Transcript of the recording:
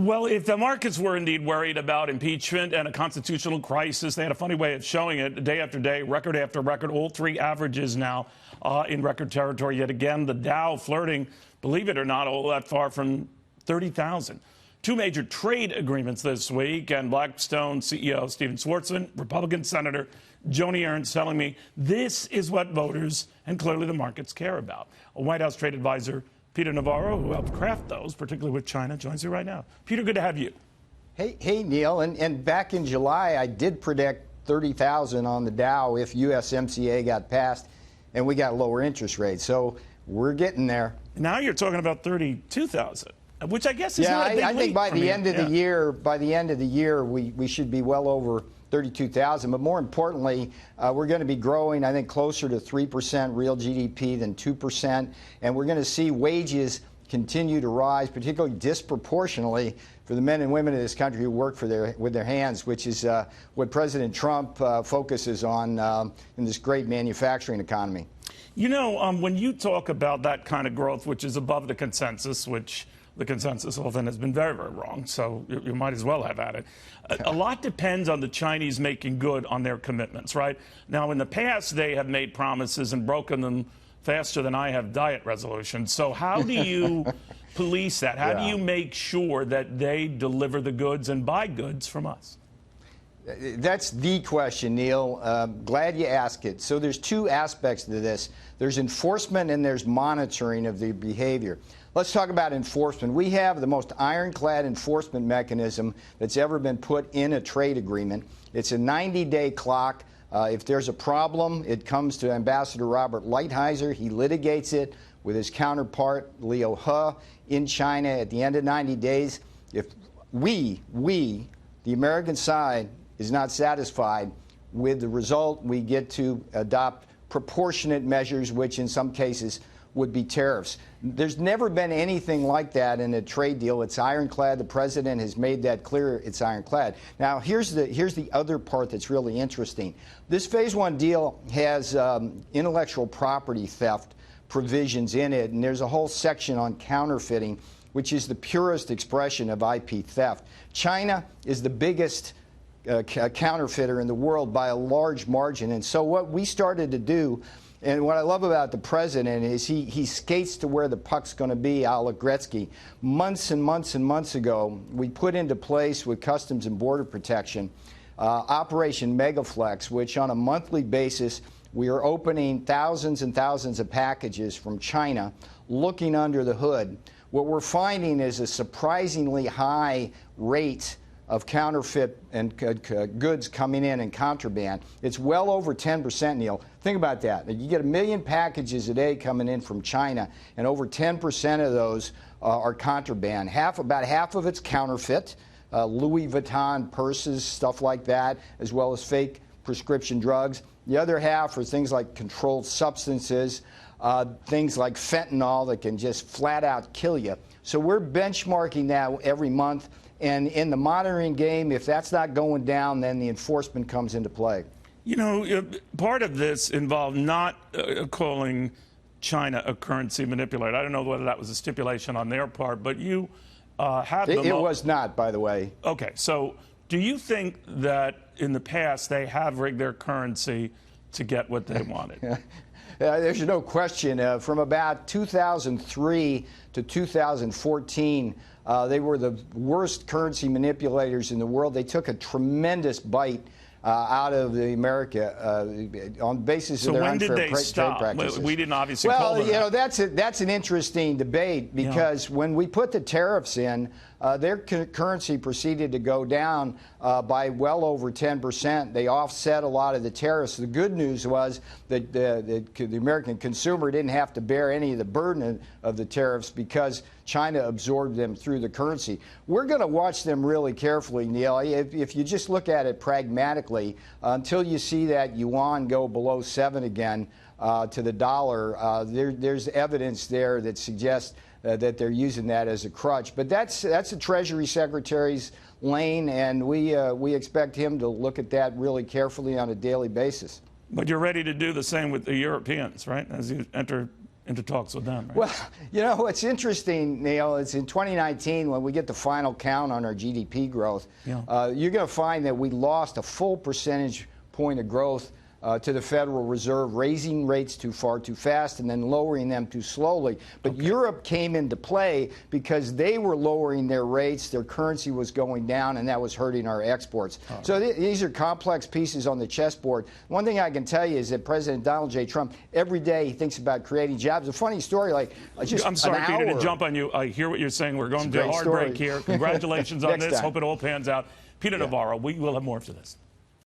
Well, if the markets were indeed worried about impeachment and a constitutional crisis, they had a funny way of showing it day after day, record after record, all three averages now in record territory. Yet again, the Dow flirting, believe it or not, all that far from 30,000. Two major trade agreements this week, and Blackstone CEO Stephen Schwarzman, Republican Senator Joni Ernst telling me this is what voters and clearly the markets care about. A White House trade advisor, Peter Navarro, who helped craft those, particularly with China, joins me right now. Peter, good to have you. Hey, Neil. And back in July, I did predict 30,000 on the Dow if USMCA got passed and we got lower interest rates. So we're getting there. Now you're talking about 32,000, which I guess is not a big I think by the end of the year, we should be well over 32,000. But more importantly, we're going to be growing, I think, closer to 3% real GDP than 2%. And we're going to see wages continue to rise, particularly disproportionately for the men and women of this country who work with their hands, which is what President Trump focuses on in this great manufacturing economy. You know, when you talk about that kind of growth, which is above the consensus, which the consensus often has been very, very wrong, so you might as well have at it. A lot depends on the Chinese making good on their commitments, right? Now, in the past, they have made promises and broken them faster than I have diet resolutions. So how do you police that? How do you make sure that they deliver the goods and buy goods from us? That's the question, Neil. Glad you asked it. So there's two aspects to this. There's enforcement and there's monitoring of the behavior. Let's talk about enforcement. We have the most ironclad enforcement mechanism that's ever been put in a trade agreement. It's a 90-day clock. If there's a problem, it comes to Ambassador Robert Lighthizer. He litigates it with his counterpart, Liu He, in China. At the end of 90 days, if we, the American side, is not satisfied with the result, we get to adopt proportionate measures, which in some cases would be tariffs. There's never been anything like that in a trade deal. It's ironclad. The president has made that clear. It's ironclad. Now, here's the other part that's really interesting. This Phase 1 deal has intellectual property theft provisions in it, and there's a whole section on counterfeiting, which is the purest expression of IP theft. China is the biggest counterfeiter in the world by a large margin, and so what we started to do, and what I love about the president is he skates to where the puck's going to be, a la Gretzky. Months and months and months ago, we put into place with Customs and Border Protection Operation Megaflex, which on a monthly basis, we are opening thousands and thousands of packages from China, looking under the hood. What we're finding is a surprisingly high rate of counterfeit and goods coming in and contraband. It's well over 10%, Neil. Think about that. You get 1 million packages a day coming in from China, and over 10% of those are contraband. About half of it's counterfeit, Louis Vuitton purses, stuff like that, as well as fake prescription drugs. The other half are things like controlled substances, things like fentanyl that can just flat out kill you. So we're benchmarking that every month. And in the monitoring game, if that's not going down, then the enforcement comes into play. You know, part of this involved not calling China a currency manipulator. I don't know whether that was a stipulation on their part, but you have them. It was not, by the way. Okay, so do you think that in the past they have rigged their currency to get what they wanted? There's no question. From about 2003 to 2014, they were the worst currency manipulators in the world. They took a tremendous bite out of America on the basis of their unfair trade practices. We didn't obviously call them. Well, you know, that's an interesting debate because when we put the tariffs in, their currency proceeded to go down by well over 10%. They offset a lot of the tariffs. The good news was that the American consumer didn't have to bear any of the burden of the tariffs because China absorbed them through the currency. We're going to watch them really carefully, Neil. If you just look at it pragmatically, until you see that yuan go below 7 again to the dollar, there's evidence there that suggests that they're using that as a crutch. But that's the Treasury Secretary's lane, and we expect him to look at that really carefully on a daily basis. But you're ready to do the same with the Europeans, right, as you enter into talks with them, right? Well, you know, what's interesting, Neil, is in 2019, when we get the final count on our GDP growth, you're going to find that we lost a full percentage point of growth to the Federal Reserve, raising rates too fast and then lowering them too slowly. But Europe came into play because they were lowering their rates, their currency was going down, and that was hurting our exports. So these are complex pieces on the chessboard. One thing I can tell you is that President Donald J. Trump, every day he thinks about creating jobs. A funny story, like just I'm sorry, an Peter, hour. to jump on you. I hear what you're saying. We're going to a hard break here. Congratulations on this. Time. Hope it all pans out. Peter Navarro, we will have more after this.